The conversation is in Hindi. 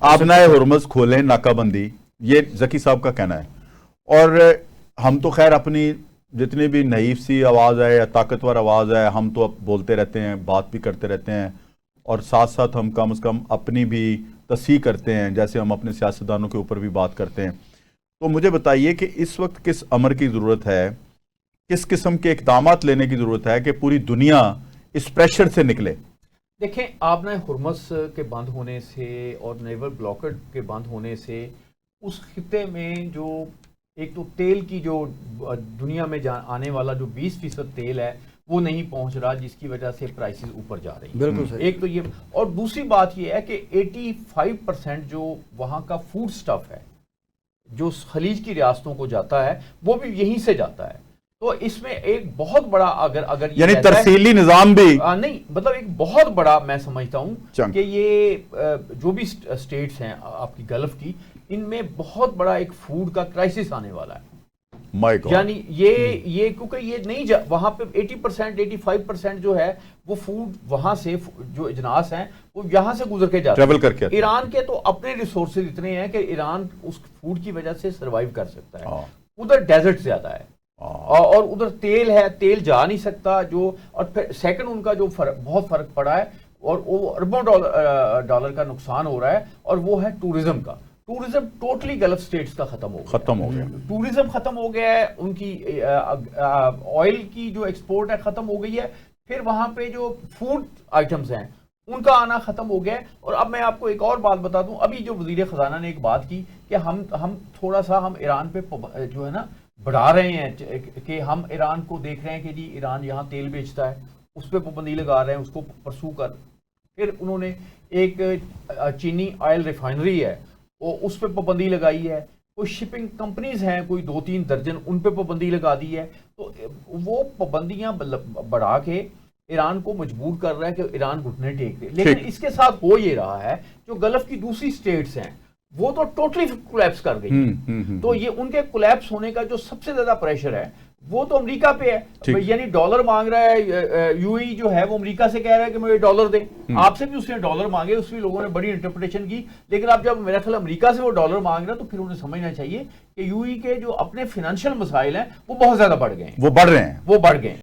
आप नए हुर्मुज़ खोलें, नाकाबंदी, ये जकी साहब का कहना है। और हम तो खैर अपनी जितनी भी नईफ सी आवाज़ है या ताकतवर आवाज़ है, हम तो अब बोलते रहते हैं, बात भी करते रहते हैं, और साथ साथ हम कम से कम अपनी भी तस्हीह करते हैं, जैसे हम अपने सियासतदानों के ऊपर भी बात करते हैं। तो मुझे बताइए कि इस वक्त किस अमर की ज़रूरत है, किस किस्म के इक़दामात लेने की ज़रूरत है कि पूरी दुनिया इस प्रेशर से निकले। देखें, आपने हुर्मुज़ के बंद होने से और नेवल ब्लॉकेड के बंद होने से उस खिते में जो एक तो तेल की जो दुनिया में आने वाला जो 20% तेल है वो नहीं पहुंच रहा, जिसकी वजह से प्राइसेस ऊपर जा रही हैं। बिल्कुल सही। एक तो ये, और दूसरी बात ये है कि 85% जो वहाँ का फूड स्टफ है जो खलीज की रियासतों को जाता है वो भी यहीं से जाता है। तो इसमें एक बहुत बड़ा अगर यानी तरसीली निजाम भी नहीं, मतलब एक बहुत बड़ा मैं समझता हूं कि ये जो भी स्टेट्स हैं आपकी गल्फ की, इनमें बहुत बड़ा एक फूड का क्राइसिस आने वाला है। यानी ये क्योंकि ये नहीं वहां पे 80% 85% जो है वो फूड वहां से जो इजनास हैं वो यहां से गुजर के जाते ट्रेवल करके। ईरान के तो अपने रिसोर्सेज इतने हैं कि ईरान उस फूड की वजह से सरवाइव कर सकता है। उधर डेजर्ट ज्यादा है और उधर तेल है, तेल जा नहीं सकता जो, और फिर सेकंड उनका जो बहुत फर्क पड़ा है और वो अरबों डॉलर का नुकसान हो रहा है, और वो है टूरिज्म का। टूरिज्म टोटली गल्फ स्टेट्स का खत्म हो गया। टूरिज्म खत्म हो गया है, उनकी ऑयल की जो एक्सपोर्ट है खत्म हो गई है, फिर वहां पे जो फूड आइटम्स हैं उनका आना खत्म हो गया है। और अब मैं आपको एक और बात बता दूं, अभी जो वजीर खजाना ने एक बात की कि हम थोड़ा सा हम ईरान पे जो है ना बढ़ा रहे हैं कि हम ईरान को देख रहे हैं कि जी ईरान यहाँ तेल बेचता है, उस पर पाबंदी लगा रहे हैं, उसको परसू कर। फिर उन्होंने एक चीनी ऑयल रिफाइनरी है वो उस पर पाबंदी लगाई है, कोई शिपिंग कंपनीज हैं कोई 2-3 दर्जन, उन पर पाबंदी लगा दी है। तो वो पाबंदियां बढ़ा के ईरान को मजबूर कर रहा है कि ईरान घुटने टेक दे। लेकिन इसके साथ हो ये रहा है जो गल्फ की दूसरी स्टेट्स हैं वो तो टोटली कोलैप्स कर गई। तो ये उनके कोलैप्स होने का जो सबसे ज्यादा प्रेशर है वो तो अमेरिका पे है। यानी डॉलर मांग रहा है, यूएई जो है वो अमेरिका से कह रहा है कि मुझे डॉलर दे। आपसे भी उसने डॉलर मांगे, उसमें लोगों ने बड़ी इंटरप्रिटेशन की। लेकिन अब जब मेरा ख्याल अमेरिका से वो डॉलर मांग रहा है तो फिर उन्हें समझना चाहिए कि यूएई के जो अपने फाइनेंशियल मसाइल हैं वो बहुत ज्यादा बढ़ गए हैं, वो बढ़ रहे हैं।